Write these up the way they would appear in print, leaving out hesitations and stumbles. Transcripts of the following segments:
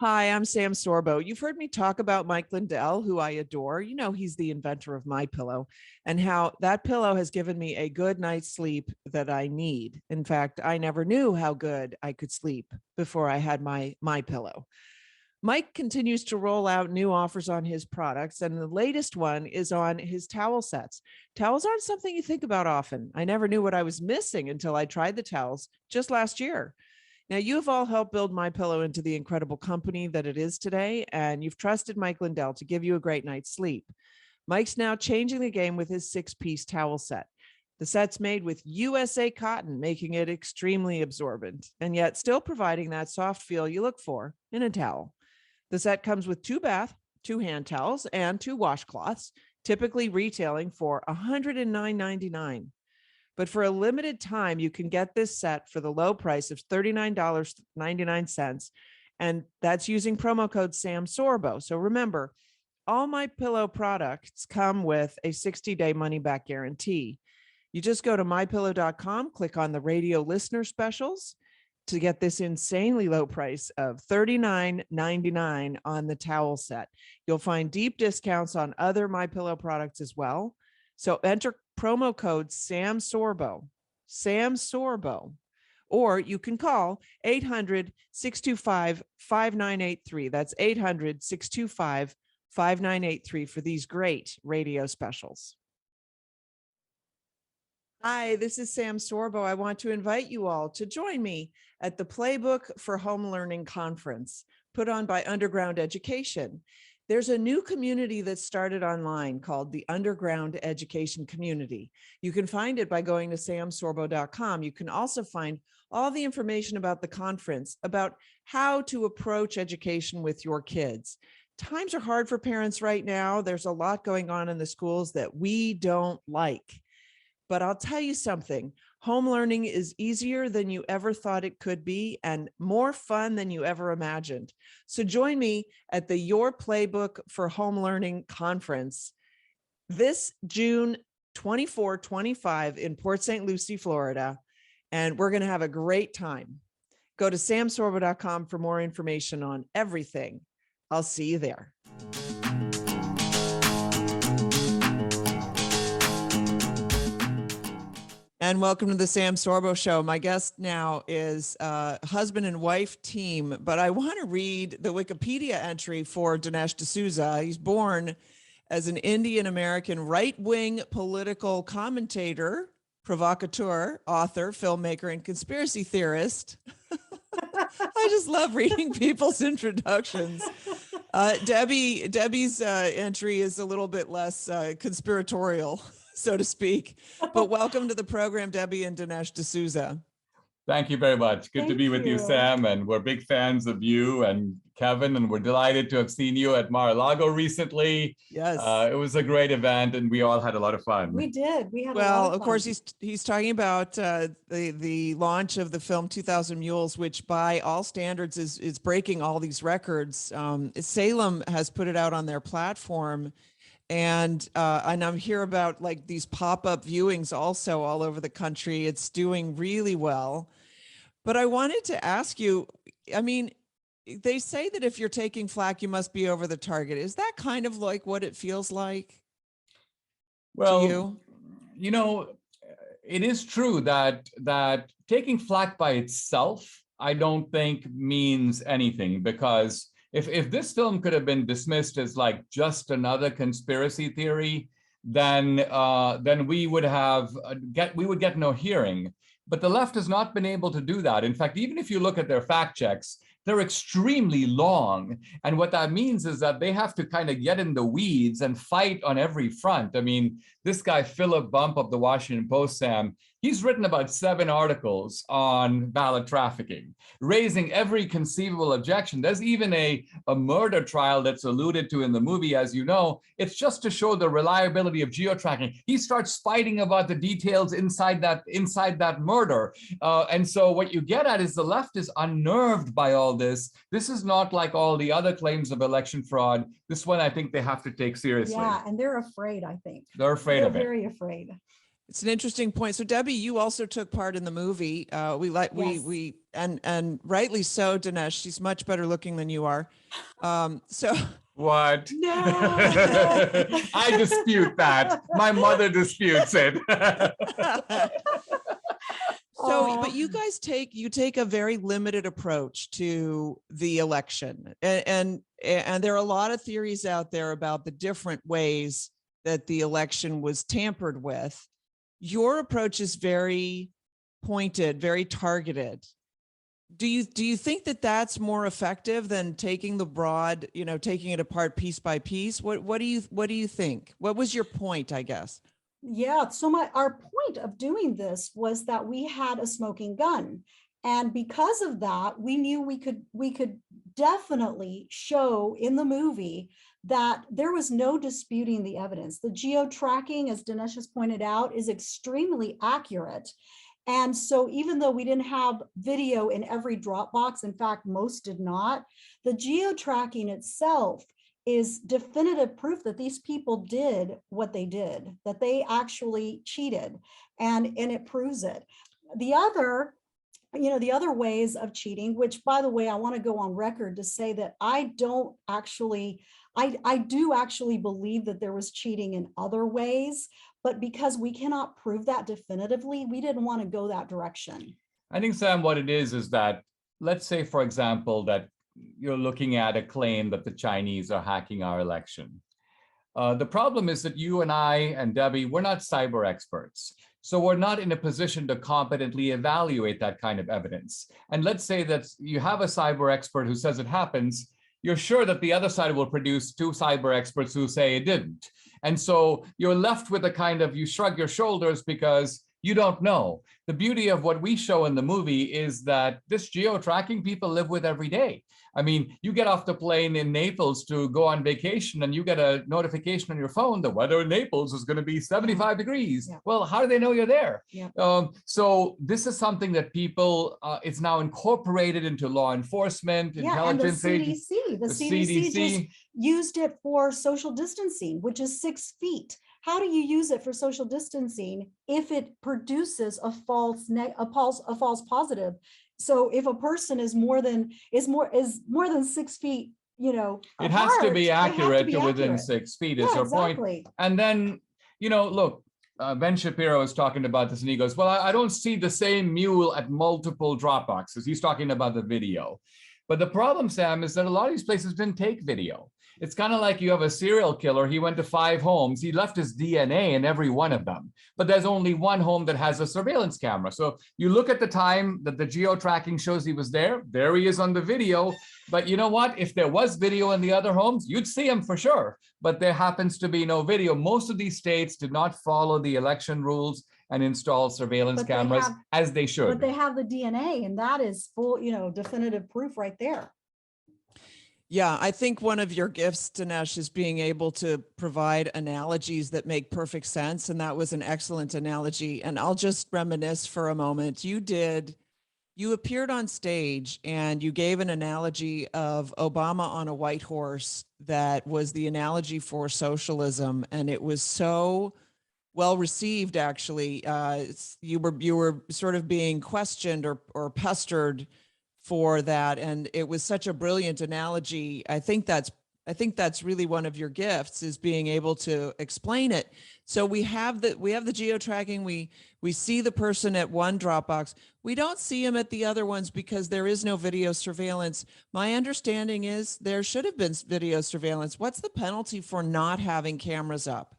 Hi, I'm Sam Sorbo. You've heard me talk about Mike Lindell, who I adore. You know, he's the inventor of My Pillow, and how that pillow has given me a good night's sleep that I need. In fact, I never knew how good I could sleep before I had my pillow. Mike continues to roll out new offers on his products, and the latest one is on his towel sets. Towels aren't something you think about often. I never knew what I was missing until I tried the towels just last year. Now, you have all helped build My Pillow into the incredible company that it is today, and you've trusted Mike Lindell to give you a great night's sleep. Mike's now changing the game with his 6-piece towel set. The set's made with USA cotton, making it extremely absorbent, and yet still providing that soft feel you look for in a towel. The set comes with 2 bath, 2 hand towels, and 2 washcloths, typically retailing for $109.99. But for a limited time, you can get this set for the low price of $39.99. And that's using promo code Sam Sorbo. So remember, all My Pillow products come with a 60-day money-back guarantee. You just go to mypillow.com, click on the radio listener specials to get this insanely low price of $39.99 on the towel set. You'll find deep discounts on other My Pillow products as well. So enter promo code Sam Sorbo, or you can call 800-625-5983. That's 800-625-5983 for these great radio specials. Hi, this is Sam Sorbo. I want to invite you all to join me at the Playbook for Home Learning Conference put on by Underground Education. There's a new community that started online called the Underground Education Community. You can find it by going to samsorbo.com. You can also find all the information about the conference, about how to approach education with your kids. Times are hard for parents right now. There's a lot going on in the schools that we don't like. But I'll tell you something, home learning is easier than you ever thought it could be and more fun than you ever imagined. So join me at the Your Playbook for Home Learning Conference this June 24-25 in Port St. Lucie, Florida. And we're going to have a great time. Go to samsorbo.com for more information on everything. I'll see you there. And welcome to the Sam Sorbo Show. My guest now is a husband and wife team, but I want to read the Wikipedia entry for Dinesh D'Souza. He's born as an Indian-American right-wing political commentator, provocateur, author, filmmaker, and conspiracy theorist. I just love reading people's introductions. Debbie's entry is a little bit less conspiratorial, so to speak. But welcome to the program, Debbie and Dinesh D'Souza. Thank you very much. Good to be with you, Sam. And we're big fans of you and Kevin, and we're delighted to have seen you at Mar-a-Lago recently. Yes. It was a great event and we all had a lot of fun. We did. We had a lot Well, of of fun. course, he's talking about the launch of the film 2000 Mules, which by all standards is breaking all these records. Salem has put it out on their platform. And I'm here about like these pop-up viewings also all over the country. It's doing really well. But I wanted to ask you, I mean, they say that if you're taking flack, you must be over the target. Is that kind of like what it feels like? Well, to you? You know, it is true that taking flack by itself, I don't think means anything, because if this film could have been dismissed as like just another conspiracy theory, then we would get no hearing. But the left has not been able to do that. In fact, even if you look at their fact checks, they're extremely long. And what that means is that they have to kind of get in the weeds and fight on every front. I mean, this guy, Philip Bump of the Washington Post, Sam, he's written about 7 articles on ballot trafficking, raising every conceivable objection. There's even a murder trial that's alluded to in the movie, as you know. It's just to show the reliability of geo-tracking. He starts fighting about the details inside that murder. And so what you get at is the left is unnerved by all this. This is not like all the other claims of election fraud. This one, I think they have to take seriously. Yeah, and they're afraid, I think. They're afraid of it. They're very afraid. It's an interesting point. So Debbie, you also took part in the movie. Yes. And rightly so, Dinesh. She's much better looking than you are. So What? No. I dispute that. My mother disputes it. so, but you guys take a very limited approach to the election, and there are a lot of theories out there about the different ways that the election was tampered with. Your approach is very pointed, very targeted. Do you think that that's more effective than taking the broad, taking it apart piece by piece? What do you think? What was your point, I guess? Yeah, so our point of doing this was that we had a smoking gun. And because of that, we knew we could definitely show in the movie that there was no disputing the evidence. The geo-tracking, as Dinesh has pointed out, is extremely accurate. And so even though we didn't have video in every Dropbox, in fact, most did not, the geo-tracking itself is definitive proof that these people did what they did, that they actually cheated, and it proves it. The other ways of cheating, which, by the way, I want to go on record to say that I do actually believe that there was cheating in other ways, but because we cannot prove that definitively, we didn't want to go that direction. I think, Sam, what it is that, let's say, for example, that you're looking at a claim that the Chinese are hacking our election. The problem is that you and I and Debbie, we're not cyber experts. So we're not in a position to competently evaluate that kind of evidence. And let's say that you have a cyber expert who says it happens, you're sure that the other side will produce two cyber experts who say it didn't. And so you're left with a kind of, you shrug your shoulders because you don't know. The beauty of what we show in the movie is that this geo-tracking people live with every day. I mean, you get off the plane in Naples to go on vacation and you get a notification on your phone, the weather in Naples is going to be 75 degrees. Yeah. Well, how do they know you're there? Yeah. So this is something that people, it's now incorporated into law enforcement, intelligence agencies. The CDC just used it for social distancing, which is 6 feet. How do you use it for social distancing if it produces a false positive? So if a person is more than 6 feet, it has to be accurate to within 6 feet is your point. And then, look, Ben Shapiro is talking about this and he goes, well, I don't see the same mule at multiple drop boxes. He's talking about the video. But the problem, Sam, is that a lot of these places didn't take video. It's kind of like you have a serial killer. He went to 5 homes. He left his DNA in every one of them. But there's only one home that has a surveillance camera. So you look at the time that the geo-tracking shows he was there. There he is on the video. But you know what? If there was video in the other homes, you'd see him for sure. But there happens to be no video. Most of these states did not follow the election rules and install surveillance cameras as they should. But they have the DNA, and that is full, definitive proof right there. Yeah, I think one of your gifts, Dinesh, is being able to provide analogies that make perfect sense. And that was an excellent analogy. And I'll just reminisce for a moment. You appeared on stage and you gave an analogy of Obama on a white horse that was the analogy for socialism. And it was so well received, actually. You were sort of being questioned or pestered for that, and it was such a brilliant analogy. I think that's really one of your gifts, is being able to explain it. So we have the geo-tracking. We see the person at one Dropbox. We don't see him at the other ones because there is no video surveillance. My understanding is there should have been video surveillance. What's the penalty for not having cameras up?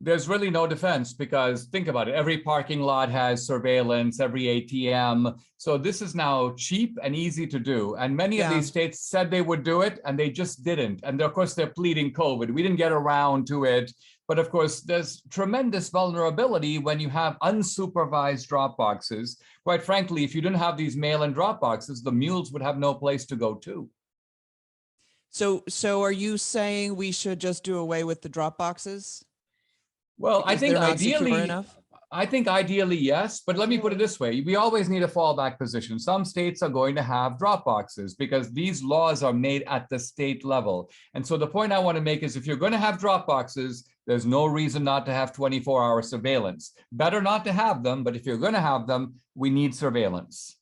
There's really no defense, because think about it. Every parking lot has surveillance, every ATM. So this is now cheap and easy to do. And many of these states said they would do it and they just didn't. And of course, they're pleading COVID. We didn't get around to it. But of course, there's tremendous vulnerability when you have unsupervised drop boxes. Quite frankly, if you didn't have these mail-in drop boxes, the mules would have no place to go to. So are you saying we should just do away with the drop boxes? Well, I think ideally, yes, but let me put it this way. We always need a fallback position. Some states are going to have drop boxes because these laws are made at the state level. And so the point I want to make is, if you're going to have drop boxes, There's no reason not to have 24-hour surveillance. Better not to have them, but if you're going to have them, we need surveillance.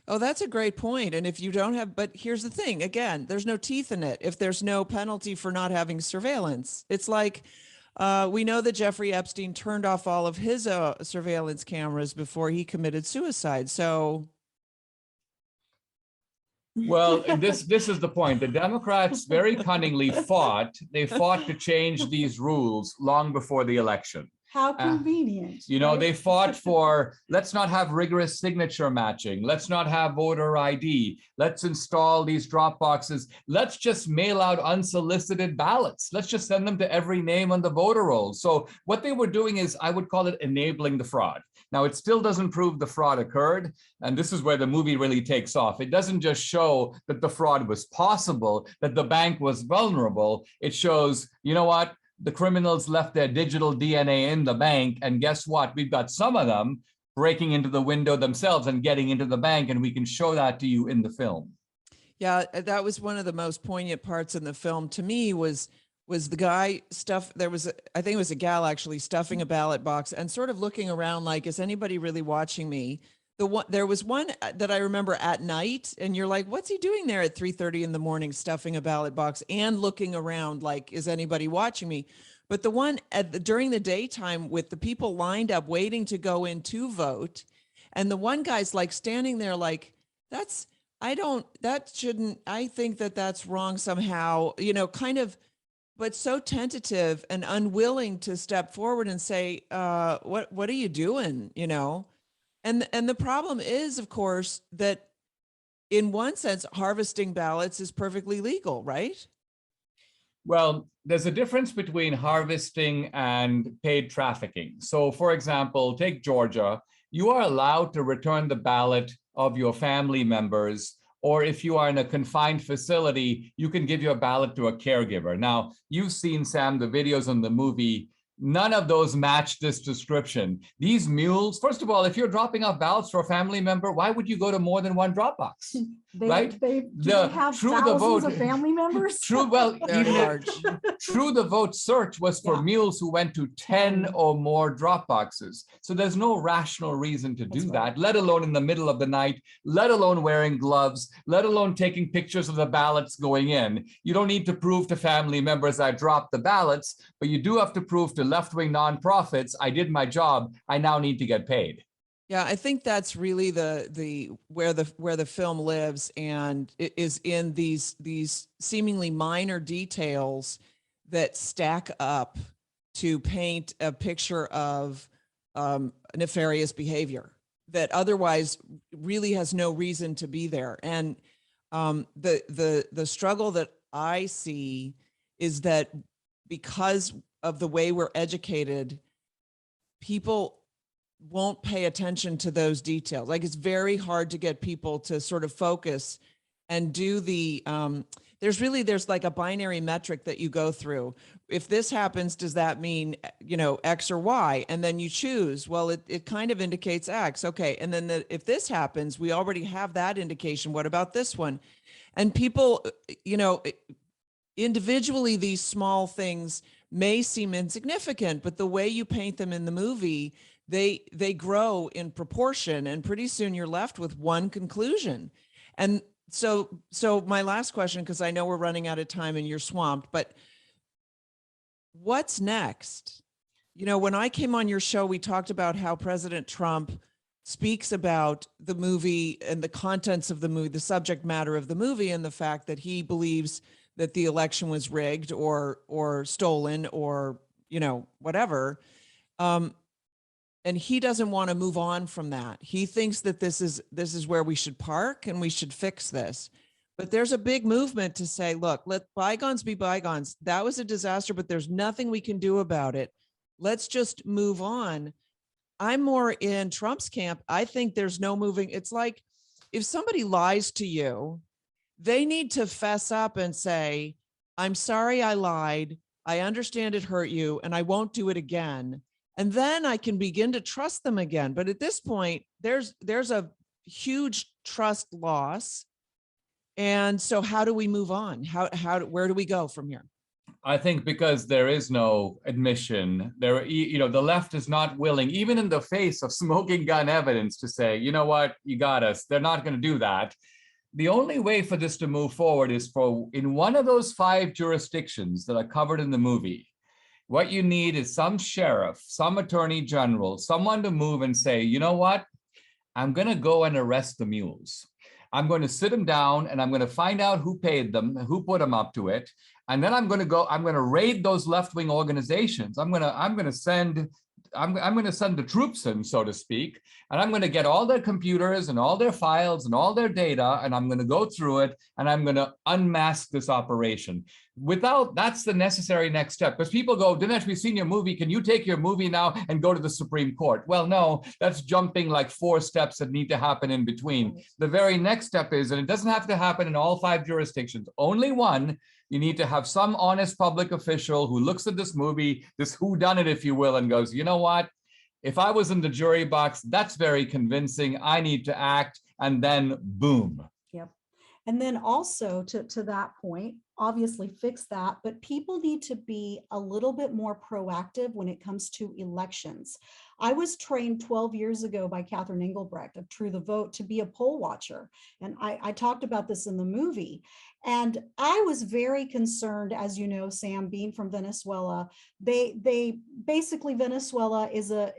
Oh, that's a great point. And if you don't have, but here's the thing, again, there's no teeth in it. If there's no penalty for not having surveillance, it's like, we know that Jeffrey Epstein turned off all of his surveillance cameras before he committed suicide. So. Well, this is the point. The Democrats very cunningly fought to change these rules long before the election. How convenient. You know, right? they fought for, let's not have rigorous signature matching. Let's not have voter ID. Let's install these drop boxes. Let's just mail out unsolicited ballots. Let's just send them to every name on the voter rolls. So what they were doing is, I would call it enabling the fraud. Now, it still doesn't prove the fraud occurred. And this is where the movie really takes off. It doesn't just show that the fraud was possible, that the bank was vulnerable. It shows, you know what? The criminals left their digital DNA in the bank. And guess what? We've got some of them breaking into the window themselves and getting into the bank. And we can show that to you in the film. Yeah, that was one of the most poignant parts in the film to me was the guy there was, I think it was a gal actually stuffing a ballot box and sort of looking around like, is anybody really watching me? There was one that I remember at night, and you're like, what's he doing there at 3:30 in the morning, stuffing a ballot box and looking around like, is anybody watching me? But the one during the daytime with the people lined up waiting to go in to vote, and the one guy's like standing there like, I think that's wrong somehow, you know, kind of, but so tentative and unwilling to step forward and say, what are you doing, you know? And the problem is, of course, that in one sense, harvesting ballots is perfectly legal, right? Well, there's a difference between harvesting and paid trafficking. So, for example, take Georgia. You are allowed to return the ballot of your family members, or if you are in a confined facility, you can give your ballot to a caregiver. Now, you've seen, Sam, the videos in the movie. None of those match this description. These mules, first of all, if you're dropping off ballots for a family member, why would you go to more than one drop box? Right? They have thousands of family members? True, well, Very large. True the Vote search was for mules who went to 10 or more drop boxes. So there's no rational reason to do that, let alone in the middle of the night, let alone wearing gloves, let alone taking pictures of the ballots going in. You don't need to prove to family members I dropped the ballots, but you do have to prove to left-wing nonprofits, I did my job, I now need to get paid. Yeah, I think that's really where the film lives, and it is in these seemingly minor details that stack up to paint a picture of nefarious behavior that otherwise really has no reason to be there. And the struggle that I see is that because of the way we're educated, people won't pay attention to those details. Like, it's very hard to get people to sort of focus and do there's like a binary metric that you go through. If this happens, does that mean, you know, X or Y? And then you choose, well, it kind of indicates X. Okay. And then if this happens, we already have that indication. What about this one? And people, you know, individually, these small things may seem insignificant, but the way you paint them in the movie, they grow in proportion, and pretty soon you're left with one conclusion. And so my last question, because I know we're running out of time and you're swamped, but what's next? You know, when I came on your show, we talked about how President Trump speaks about the movie and the contents of the movie, the subject matter of the movie, and the fact that he believes that the election was rigged or stolen or, you know, whatever. And he doesn't want to move on from that. He thinks that this is where we should park and we should fix this. But there's a big movement to say, look, let bygones be bygones. That was a disaster, but there's nothing we can do about it. Let's just move on. I'm more in Trump's camp. I think there's no moving. It's like, if somebody lies to you, they need to fess up and say, I'm sorry I lied. I understand it hurt you, and I won't do it again. And then I can begin to trust them again. But at this point, there's a huge trust loss. And so how do we move on? Where do we go from here? I think because there is no admission, the left is not willing, even in the face of smoking gun evidence, to say, you know what, you got us. They're not going to do that. The only way for this to move forward is for in one of those 5 jurisdictions that are covered in the movie, what you need is some sheriff, some attorney general, someone to move and say, you know what, I'm going to go and arrest the mules. I'm going to sit them down and I'm going to find out who paid them, who put them up to it. And then I'm going to raid those left-wing organizations. I'm going to send the troops in, so to speak, and I'm going to get all their computers and all their files and all their data, and I'm going to go through it, and I'm going to unmask this operation. That's the necessary next step, because people go, Dinesh, we've seen your movie. Can you take your movie now and go to the Supreme Court? Well, no, that's jumping like 4 steps that need to happen in between. The very next step is, and it doesn't have to happen in all 5 jurisdictions, only one. You need to have some honest public official who looks at this movie, this whodunit, if you will, and goes, you know what? If I was in the jury box, that's very convincing. I need to act. And then boom. Yep. And then also to that point, obviously fix that, but people need to be a little bit more proactive when it comes to elections. I was trained 12 years ago by Catherine Engelbrecht of True the Vote to be a poll watcher. And I talked about this in the movie. And I was very concerned, as you know, Sam, being from Venezuela, they basically, Venezuela is a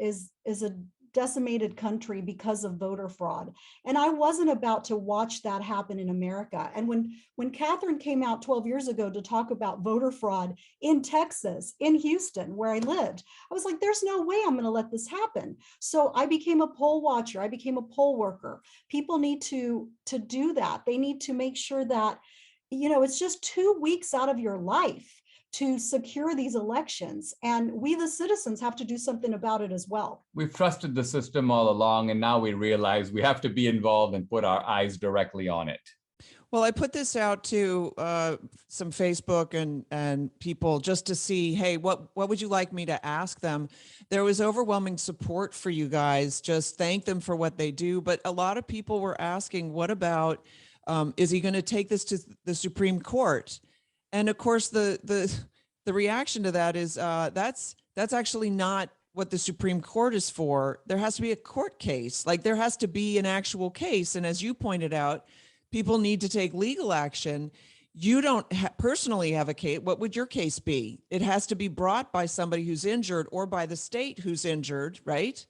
decimated country because of voter fraud. And I wasn't about to watch that happen in America. And when Catherine came out 12 years ago to talk about voter fraud in Texas, in Houston, where I lived, I was like, there's no way I'm going to let this happen. So I became a poll watcher. I became a poll worker. People need to do that. They need to make sure that, it's just 2 weeks out of your life to secure these elections. And we, the citizens, have to do something about it as well. We've trusted the system all along, and now we realize we have to be involved and put our eyes directly on it. Well, I put this out to some Facebook and people just to see, hey, what would you like me to ask them? There was overwhelming support for you guys. Just thank them for what they do. But a lot of people were asking, what about, is he going to take this to the Supreme Court? And of course, the reaction to that is that's actually not what the Supreme Court is for. There has to be a court case, like there has to be an actual case. And as you pointed out, people need to take legal action. You don't personally have a case. What would your case be? It has to be brought by somebody who's injured or by the state who's injured, right?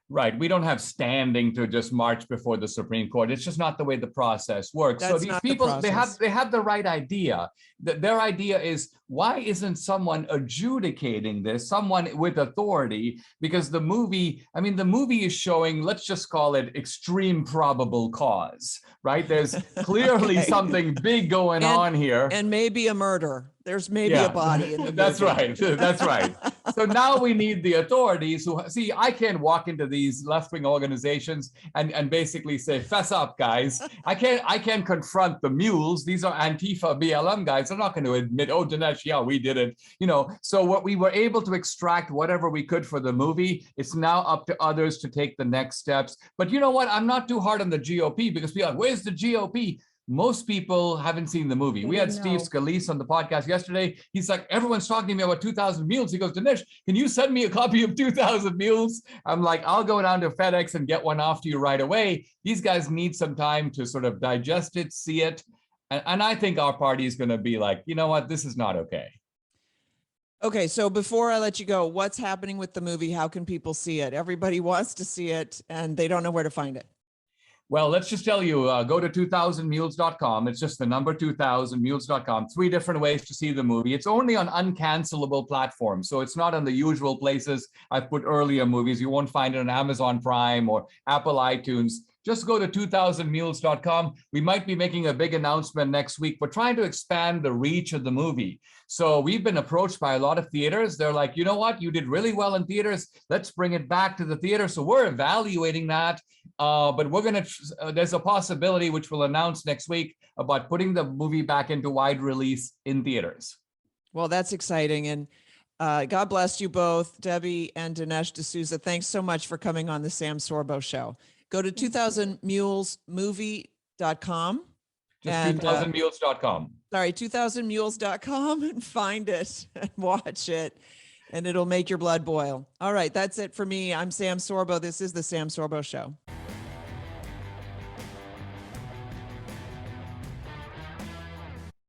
Right. We don't have standing to just march before the Supreme Court. It's just not the way the process works. That's so these people, they have the right idea. Their idea is, why isn't someone adjudicating this, someone with authority? Because the movie is showing, let's just call it extreme probable cause, right? There's clearly something big going on here. And maybe a murder. There's maybe a body in the movie. That's right. That's right. So now we need the authorities who see, I can't walk into these left-wing organizations and basically say, fess up, guys. I can't confront the mules. These are Antifa BLM guys. They're not going to admit, oh, Dinesh, yeah, we did it. So what we were able to extract whatever we could for the movie, it's now up to others to take the next steps. But you know what? I'm not too hard on the GOP, because people are like, where's the GOP? Most people haven't seen the movie. We had Steve Scalise on the podcast yesterday. He's like, everyone's talking to me about 2,000 Mules. He goes, Dinesh, can you send me a copy of 2,000 Mules? I'm like, I'll go down to FedEx and get one off to you right away. These guys need some time to sort of digest it, see it. And I think our party is going to be like, you know what, this is not okay. Okay, so before I let you go, what's happening with the movie? How can people see it? Everybody wants to see it and they don't know where to find it. Well, let's just tell you, go to 2000mules.com. It's just the number 2000mules.com. 3 different ways to see the movie. It's only on uncancelable platforms, so it's not on the usual places I've put earlier movies. You won't find it on Amazon Prime or Apple iTunes. Just go to 2000mules.com. We might be making a big announcement next week. We're trying to expand the reach of the movie. So we've been approached by a lot of theaters. They're like, you know what? You did really well in theaters. Let's bring it back to the theater. So we're evaluating that. But we're going to, there's a possibility, which we'll announce next week, about putting the movie back into wide release in theaters. Well, that's exciting. And God bless you both, Debbie and Dinesh D'Souza. Thanks so much for coming on the Sam Sorbo Show. Go to 2000mulesmovie.com. Just And, 2000mules.com. Sorry, 2000mules.com and find it and watch it, and it'll make your blood boil. All right, that's it for me. I'm Sam Sorbo. This is the Sam Sorbo Show.